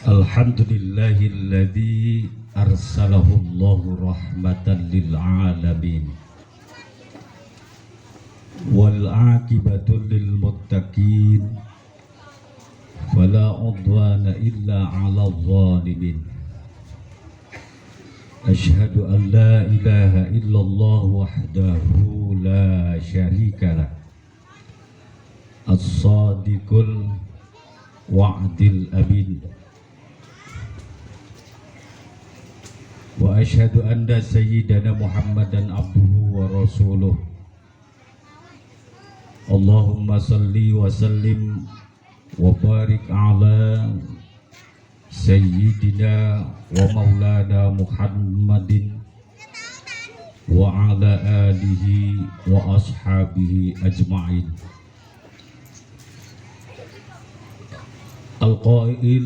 Alhamdulillahilladzi arsalahu Allahu rahmatan lil alamin wal aqibatu lil muttaqin fala udwana illa 'alal zalimin. Asyhadu an la ilaha illallah wahdahu la syarikalah as-sadiqul wa'dil amin. Wa asyhadu anna sayyidana Muhammadan abduhu wa rasuluh. Allahumma salli wa sallim wa barik ala sayyidina wa maulana Muhammadin wa ala alihi wa ashabihi ajma'in. Al-qail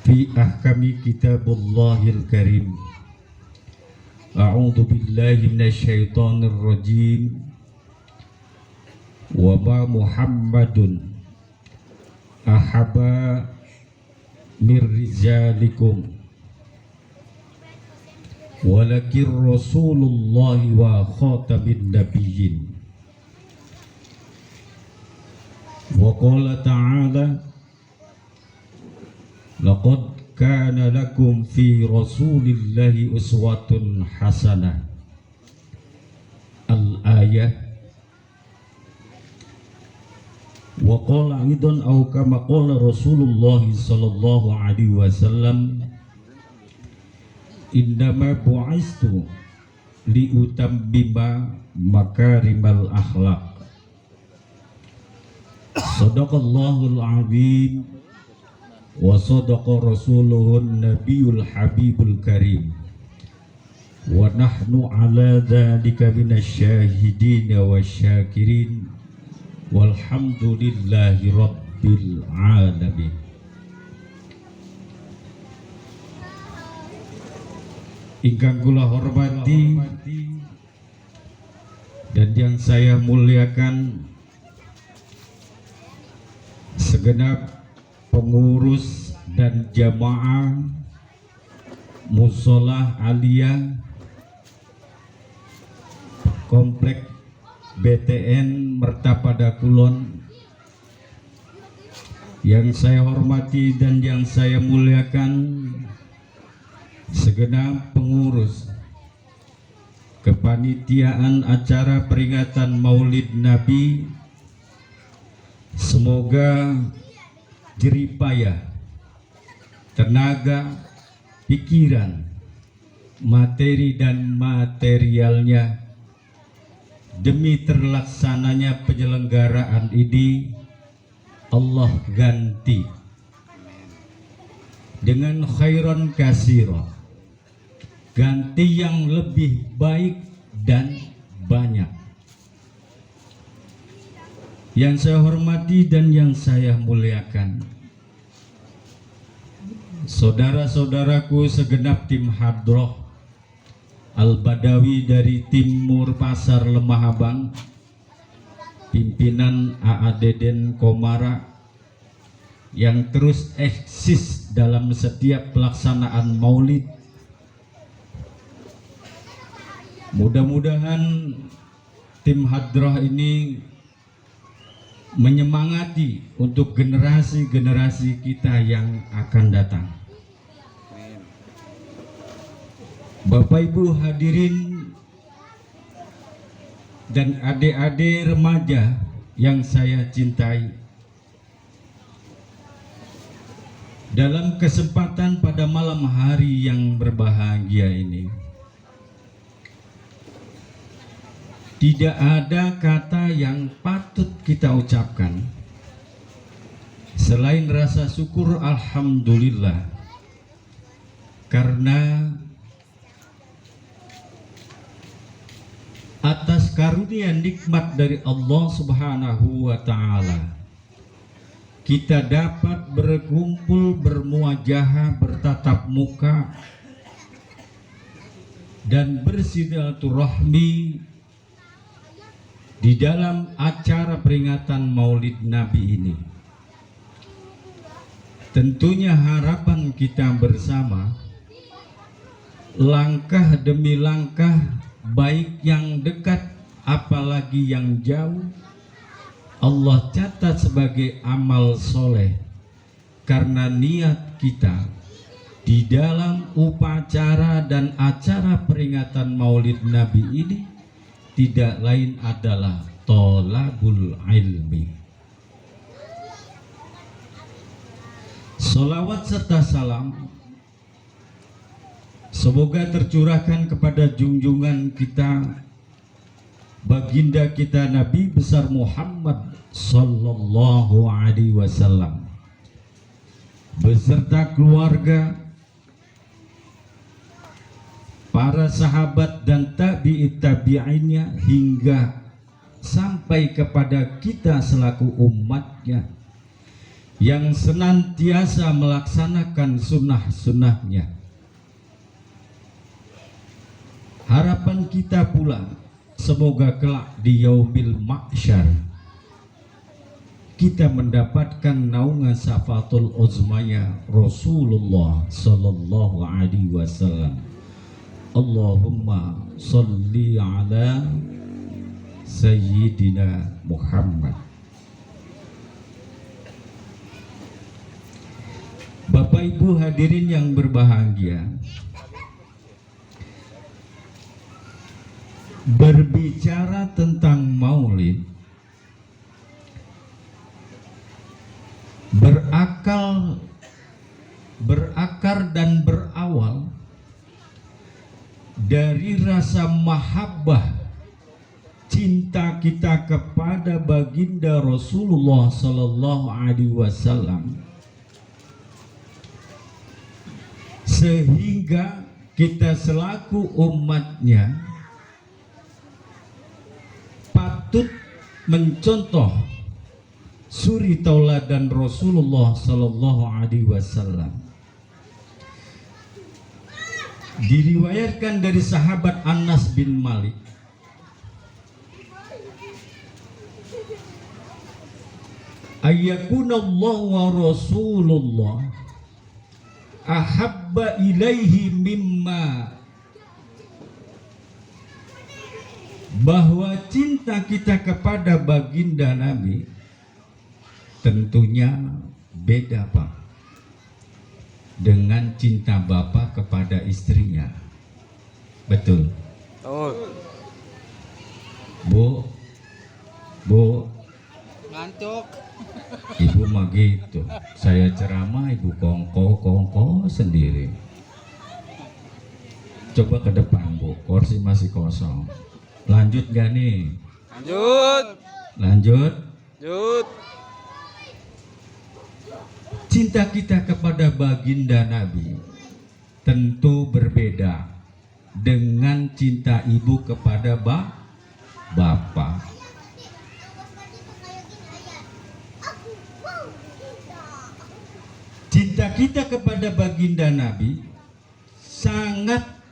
fi ahkami kitabullahil karim. A'udzu billahi minasyaitonir rajim. Wa ma Muhammadun ahaba mir rijalikum walakin rasulullahi wa khatamin nabiyyin. Wa qala ta'ala laqad kana lakum fi rasulillahi uswatun hasanah. Al-ayah. Wa qala aidan aw kama qala Rasulullah sallallahu alaihi wasallam innama bu'istu li utammima makarimal akhlaq. Sadaqallahul azim wa sadaqa rasuluhun nabiyul habibul karim wa nahnu ala dhalika minasyahidin wa syakirin walhamdulillahi rabbil alamin. Ingkang kula hormati dan yang saya muliakan segenap pengurus dan jamaah Musholah Aliyah Komplek BTN Mertapada Kulon, yang saya hormati dan yang saya muliakan segenap pengurus kepanitiaan acara peringatan Maulid Nabi. Semoga jeripayah, tenaga, pikiran, materi dan materialnya demi terlaksananya penyelenggaraan ini Allah ganti dengan khairan kasira, ganti yang lebih baik dan banyak. Yang saya hormati dan yang saya muliakan, saudara-saudaraku segenap tim hadroh Al-Badawi dari Timur Pasar Lemah Abang, pimpinan AA Deden Komara yang terus eksis dalam setiap pelaksanaan maulid. Mudah-mudahan tim hadroh ini menyemangati untuk generasi-generasi kita yang akan datang. Bapak Ibu hadirin dan adik-adik remaja yang saya cintai, dalam kesempatan pada malam hari yang berbahagia ini, tidak ada kata yang patut kita ucapkan selain rasa syukur alhamdulillah, karena atas karunia nikmat dari Allah Subhanahu wa taala kita dapat berkumpul, bermuajahah, bertatap muka dan bersilaturahmi di dalam acara peringatan Maulid Nabi ini. Tentunya harapan kita bersama, langkah demi langkah, baik yang dekat apalagi yang jauh, Allah catat sebagai amal soleh, karena niat kita di dalam upacara dan acara peringatan Maulid Nabi ini tidak lain adalah tolabul ilmi. Salawat serta salam semoga tercurahkan kepada junjungan kita, baginda kita Nabi besar Muhammad sallallahu alaihi wasallam beserta keluarga, para sahabat dan tabi'it tabi'innya, hingga sampai kepada kita selaku umatnya yang senantiasa melaksanakan sunnah-sunnahnya. Harapan kita pula semoga kelak di yaumil mahsyar kita mendapatkan naungan syafatul uzmaya Rasulullah sallallahu alaihi wasallam. Allahumma salli ala sayyidina Muhammad. Bapak Ibu hadirin yang berbahagia, berbicara tentang Maulid berakar dan berawal dari rasa mahabbah cinta kita kepada baginda Rasulullah sallallahu alaihi wasallam, sehingga kita selaku umatnya patut mencontoh suri tauladan Rasulullah sallallahu alaihi wasallam. Diriwayatkan dari sahabat Anas bin Malik, ayyakunallahu wa rasulullah ahabba ilaihi mimma, bahwa cinta kita kepada baginda Nabi tentunya beda Pak dengan cinta bapak kepada istrinya. Betul? Bu ngantuk. Ibu mah gitu, saya ceramah ibu kongko sendiri. Coba ke depan Bu, kursi masih kosong. Lanjut gak nih? Lanjut. Cinta kita kepada baginda Nabi tentu berbeda dengan cinta ibu kepada bapak. Cinta kita kepada baginda Nabi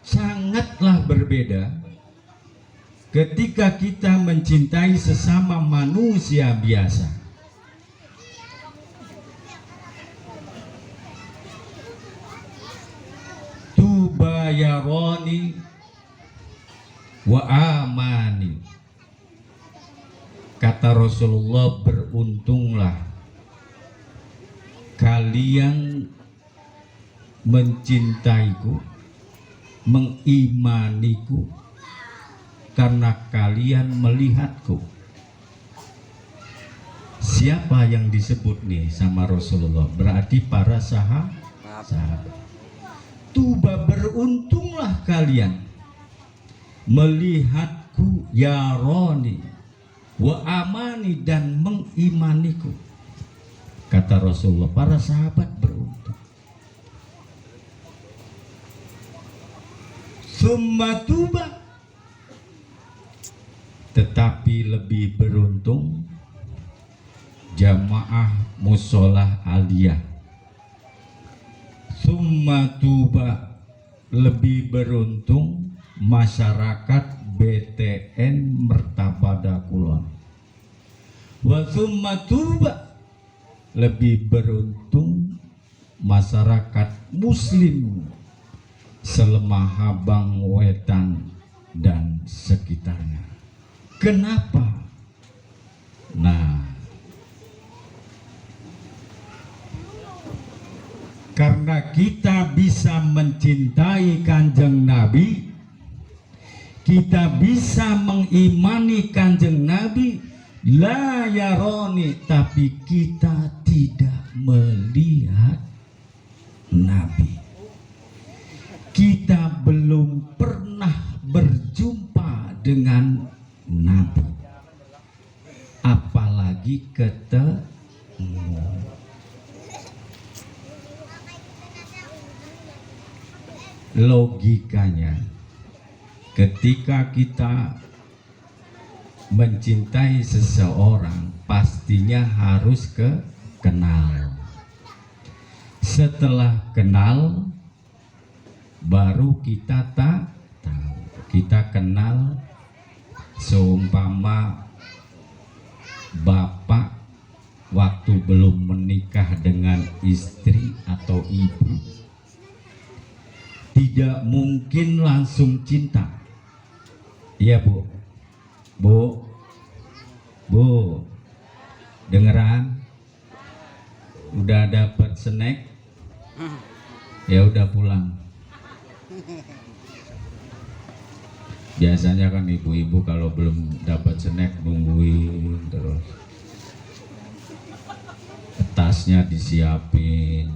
sangatlah berbeda ketika kita mencintai sesama manusia biasa. Tuba yaroni wa amani, kata Rasulullah, beruntunglah kalian mencintaiku, mengimaniku, karena kalian melihatku. Siapa yang disebut nih sama Rasulullah? Berarti para sahabat. Tuba, beruntunglah kalian melihatku, yaroni wa amani, dan mengimaniku. Kata Rasulullah, para sahabat beruntung. Summa tuba, tetapi lebih beruntung jamaah musolah aliyah. Summa tuba, lebih beruntung masyarakat BTN Mertapada Kulon. Wa summa tuba, lebih beruntung masyarakat muslim selemah Habang, Wetan dan sekitarnya. Kenapa? Nah, karena kita bisa mencintai Kanjeng Nabi, kita bisa mengimani Kanjeng Nabi, la yaroni, tapi kita tidak melihat Nabi. Kita belum pernah berjumpa dengan Nabi, apalagi ketemu. Logikanya, ketika kita mencintai seseorang, pastinya harus kenal. Setelah kenal, baru kita tahu. Kita kenal, seumpama bapak waktu belum menikah dengan istri atau ibu, tidak mungkin langsung cinta. Iya bu, bu, dengeran? Udah dapat snack? Ya udah pulang. Biasanya kan ibu-ibu kalau belum dapat snack nungguin terus. Tasnya disiapin,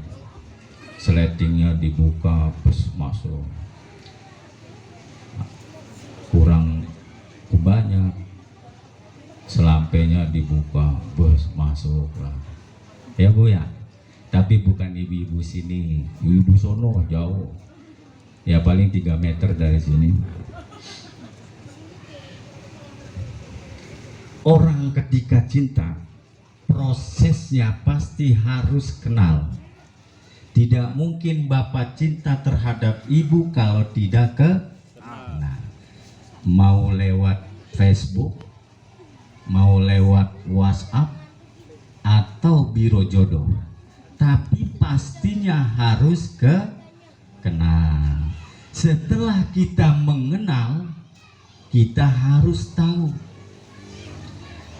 sletingnya dibuka, terus masuk. Kurang banyak, selampainya dibuka, bos masuk lah. Ya bu ya, tapi bukan ibu-ibu sini, ibu-ibu sono jauh. Ya paling 3 meter dari sini. Orang ketika cinta, prosesnya pasti harus kenal. Tidak mungkin bapak cinta terhadap ibu kalau tidak kenal. Mau lewat Facebook, mau lewat WhatsApp, atau biro jodoh, tapi pastinya harus kenal. Setelah kita mengenal, kita harus tahu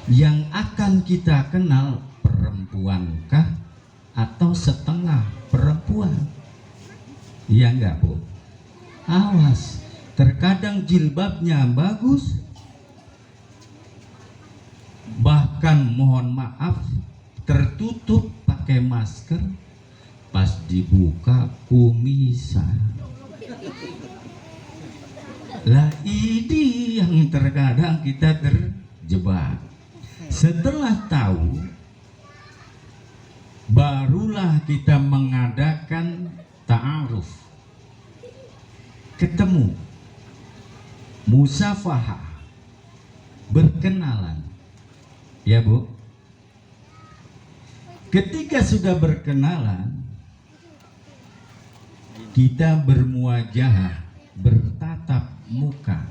yang akan kita kenal perempuankah atau setengah perempuan. Ya enggak bu? Awas, terkadang jilbabnya bagus, bahkan mohon maaf tertutup pakai masker, pas dibuka kumisan. Lah ini yang terkadang kita terjebak. Setelah tahu, barulah kita mengadakan ta'aruf, ketemu, musafahah, berkenalan. Ya bu, ketika sudah berkenalan, kita bermuajahah, bertatap muka.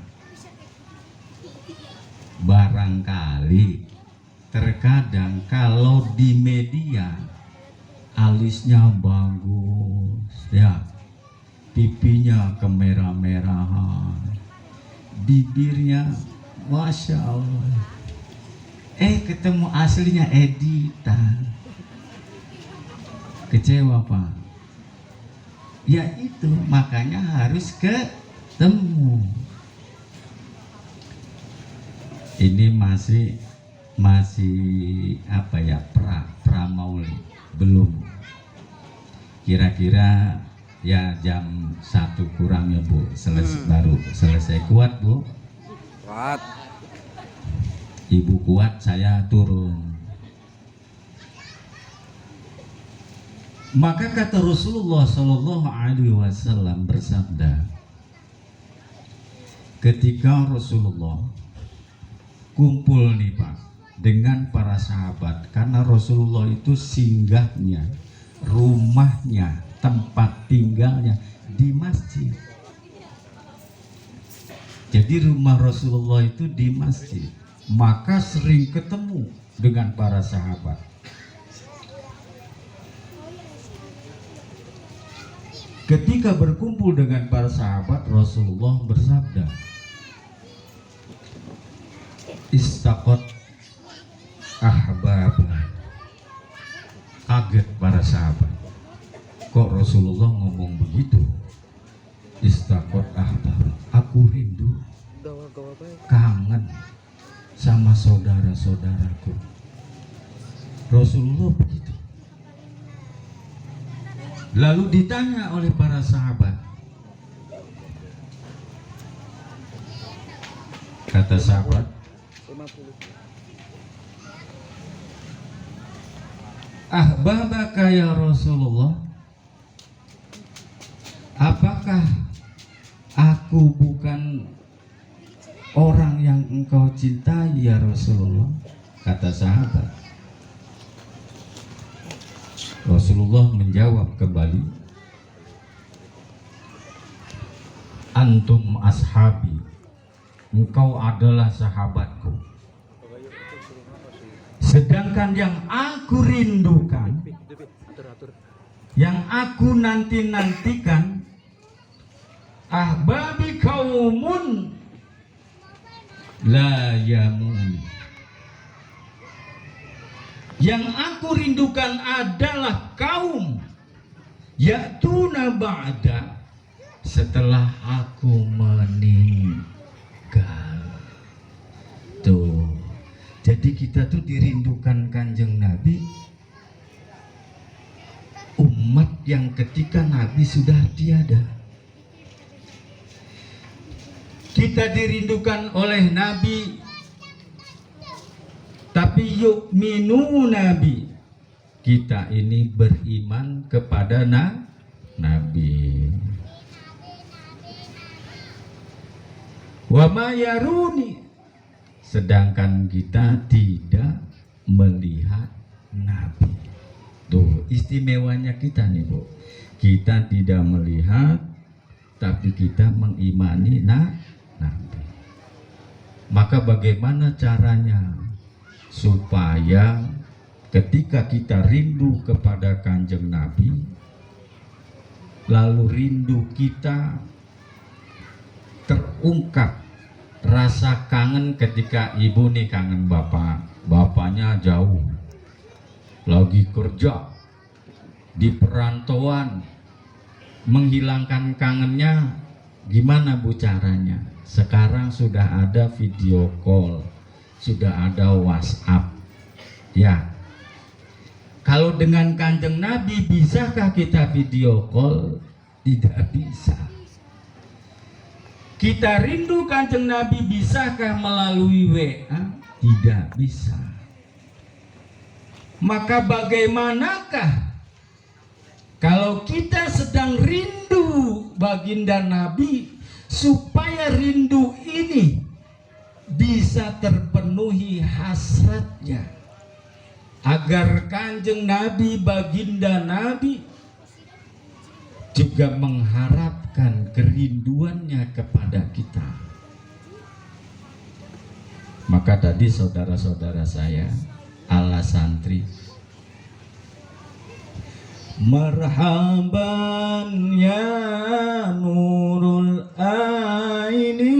Barangkali terkadang kalau di media alisnya bagus, ya, pipinya kemerah-merahan, bibirnya masya Allah, ketemu aslinya editan, kecewa pak. Ya itu makanya harus ketemu. Ini masih apa ya, pramauli, belum. Kira-kira ya jam 1 kurang ya bu, baru selesai. Kuat bu? Kuat. Ibu kuat, saya turun. Maka kata Rasulullah Shallallahu Alaihi Wasallam bersabda, ketika Rasulullah kumpul nih pak dengan para sahabat, karena Rasulullah itu singgahnya, rumahnya, tempat tinggalnya di masjid. Jadi rumah Rasulullah itu di masjid, maka sering ketemu dengan para sahabat. Ketika berkumpul dengan para sahabat, Rasulullah bersabda, istaqot ahbab. Kaget para sahabat, kok Rasulullah ngomong begitu? Istaqot ahbab, aku rindu, kangen sama saudara-saudaraku. Rasulullah begitu. Lalu ditanya oleh para sahabat, kata sahabat, ahbabaka ya Rasulullah, apakah aku bukan orang yang engkau cintai ya Rasulullah? Kata sahabat. Rasulullah menjawab kembali, antum ashabi, engkau adalah sahabatku. Sedangkan yang aku rindukan, yang aku nanti-nantikan, ahbabi kaumun la yamun. Yang aku rindukan adalah kaum ya'tuna ba'da, setelah aku meninggal. Tuh. Jadi kita tuh dirindukan Kanjeng Nabi, umat yang ketika Nabi sudah tiada. Kita dirindukan oleh Nabi, tapi yu'minu Nabi, kita ini beriman kepada Nabi. Wa ma yaruni, sedangkan kita tidak melihat Nabi. Tuh istimewanya kita nih Bu, kita tidak melihat tapi kita mengimani Nabi. Maka bagaimana caranya supaya ketika kita rindu kepada Kanjeng Nabi, lalu rindu kita terungkap, rasa kangen ketika ibu nih kangen bapaknya jauh, lagi kerja di perantauan, menghilangkan kangennya gimana Bu caranya? Sekarang sudah ada video call, sudah ada WhatsApp. Ya, kalau dengan Kanjeng Nabi bisakah kita video call? Tidak bisa. Kita rindu Kanjeng Nabi bisakah melalui WA? Tidak bisa. Maka bagaimanakah kalau kita sedang rindu baginda Nabi, supaya rindu ini bisa terpenuhi hasratnya, agar Kanjeng Nabi, baginda Nabi juga mengharapkan kerinduannya kepada kita. Maka tadi saudara-saudara saya, ala santri, marhaban ya nurul aini,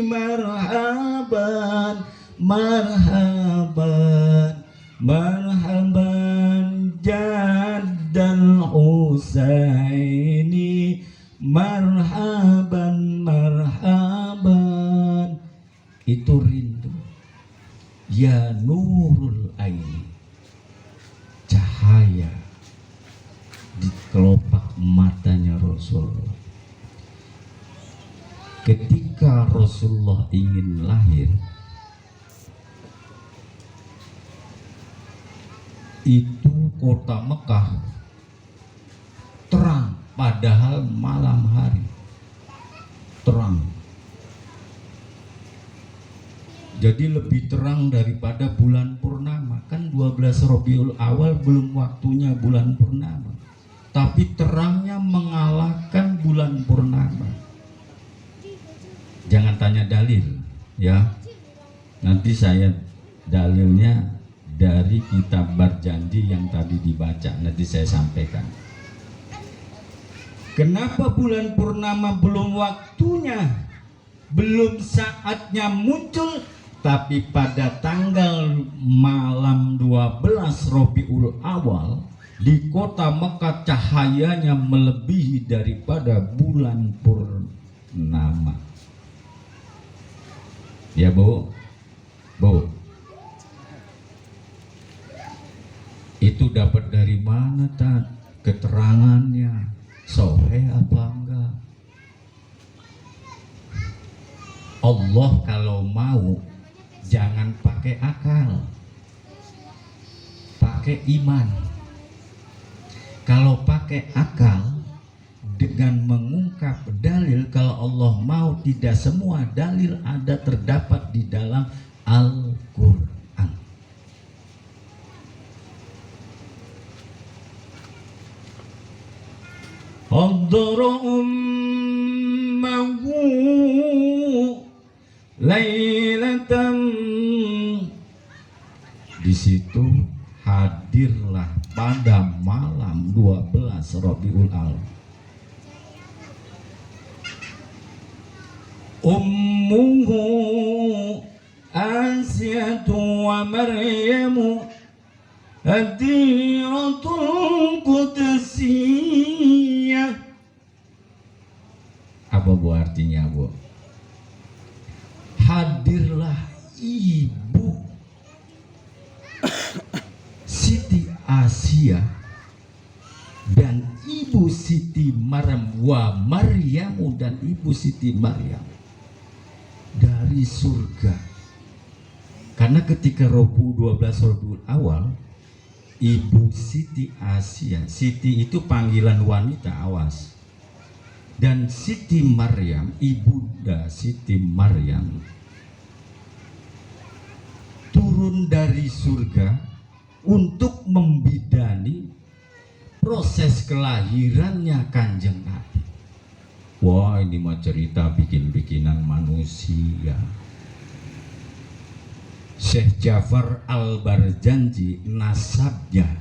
marhaban, marhaban, marhaban jaddal Husaini, marhaban, marhaban. Itu rindu. Ya nurul aini, cahaya di kelopak matanya Rasulullah. Ketika Rasulullah ingin lahir, itu kota Mekah terang, padahal malam hari terang. Jadi lebih terang daripada bulan purnama. Kan 12 Rabiul Awal belum waktunya bulan purnama, tapi terangnya mengalahkan bulan purnama. Jangan tanya dalil ya, nanti saya dalilnya dari kitab Barjandi yang tadi dibaca, nanti saya sampaikan. Kenapa bulan purnama belum waktunya, belum saatnya muncul, tapi pada tanggal malam 12 Rabiul Awal di kota Mekah cahayanya melebihi daripada bulan purnama. Ya Bu, Bu, itu dapat dari mana Tad? Keterangannya sahih apa enggak? Allah kalau mau jangan pakai akal, pakai iman. Kalau pakai akal dengan mengungkap dalil, kalau Allah mau tidak semua dalil ada terdapat di dalam Al-Quran. Hadara ummahu lailatan, di situ hadirlah pada malam 12 Rabiul Awal ummuhu Asiyatu wa Maryamu hadiratul Qudsiyah. Apa Bu artinya Bu? Hadirlah ibu Siti Asia dan ibu Siti Maryam wa Maryamu dan ibu Siti Maryam dari surga. Karena ketika 12 Rabiul Awal, ibu Siti Asia, Siti itu panggilan wanita, awas. Dan Siti Maryam, ibunda Siti Maryam, turun dari surga untuk membidani proses kelahirannya Kanjeng Nabi. Wah, ini mah cerita bikin-bikinan manusia. Syekh Ja'far Al-Barjanji nasabnya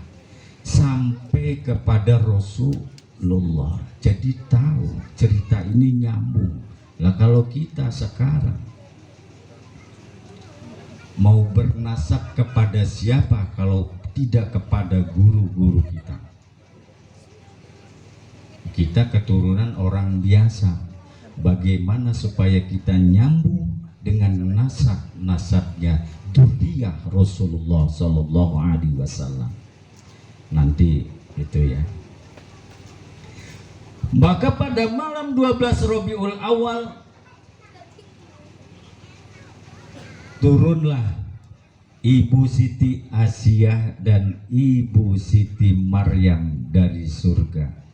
sampai kepada Rasulullah. Jadi tahu cerita ini nyambung. Lah kalau kita sekarang mau bernasab kepada siapa kalau tidak kepada guru-guru kita? Kita keturunan orang biasa. Bagaimana supaya kita nyambung dengan nasabnya dzurriyyah Rasulullah Sallallahu Alaihi Wasallam? Nanti itu ya. Maka pada malam 12 Rabiul Awal turunlah ibu Siti Asia dan ibu Siti Maryam dari surga.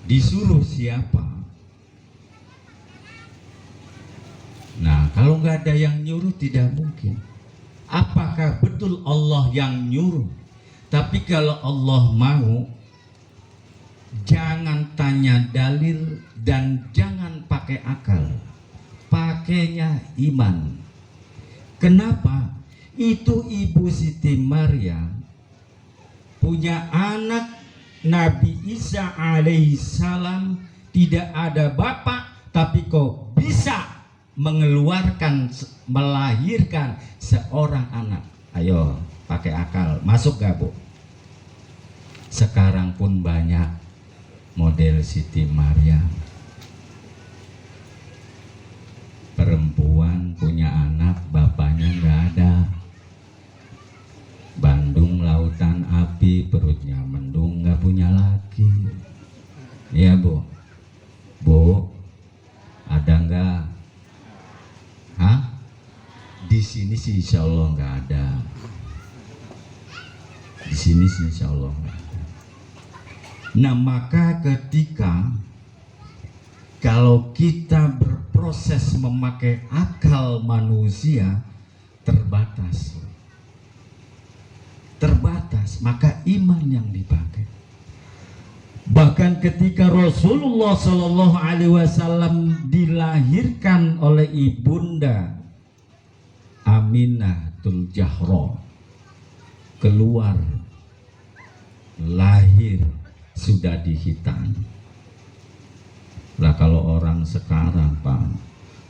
Disuruh siapa? Nah, kalau nggak ada yang nyuruh tidak mungkin. Apakah betul Allah yang nyuruh? Tapi kalau Allah mau, jangan tanya dalil dan jangan pakai akal, pakainya iman. Kenapa? Itu ibu Siti Maryam punya anak Nabi Isa alaihissalam, tidak ada bapak, tapi kok bisa melahirkan seorang anak? Ayo pakai akal, masuk gak Bu? Sekarang pun banyak model Siti Maryam, perempuan punya anak, bapaknya nggak ada. Bandung lautan api, perutnya mendung, nggak punya laki. Ya Bu, Bu, ada nggak? Hah? Di sini sih insya Allah nggak ada. Di sini sih insya Allah nggak ada. Nah, maka ketika kalau kita berproses memakai akal manusia terbatas, maka iman yang dipakai. Bahkan ketika Rasulullah Shallallahu Alaihi Wasallam dilahirkan oleh ibunda Aminatul Zahra, keluar lahir sudah dihitan. Lah kalau orang sekarang Pak,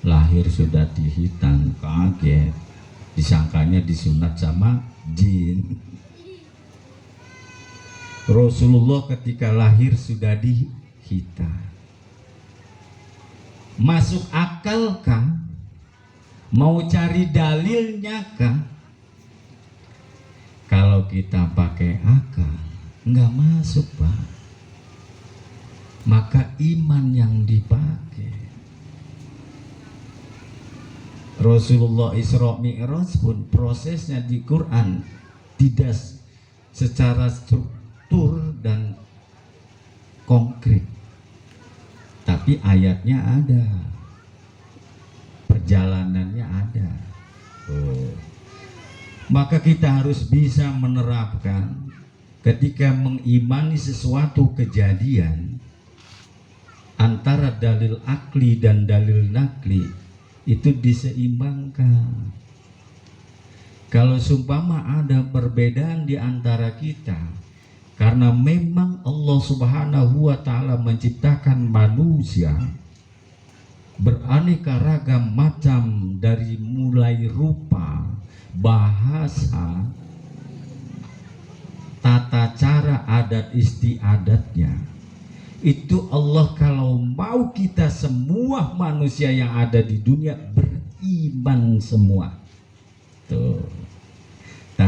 lahir sudah dihitan, kaget, disangkanya disunat sama jin. Rasulullah ketika lahir sudah dihitan. Masuk akal kah? Mau cari dalilnya kah? Kalau kita pakai akal, nggak masuk Pak. Maka iman yang dipakai. Rasulullah Isra Mi'raj pun prosesnya di Quran tidak secara struktur dan konkret, tapi ayatnya ada, perjalanannya ada. Maka kita harus bisa menerapkan ketika mengimani sesuatu kejadian antara dalil akli dan dalil nakli itu diseimbangkan. Kalau sumpama ada perbedaan di antara kita, karena memang Allah Subhanahu wa Ta'ala menciptakan manusia beraneka ragam macam, dari mulai rupa, bahasa, tata cara adat istiadatnya. Itu Allah kalau mau kita semua manusia yang ada di dunia beriman semua. Tuh.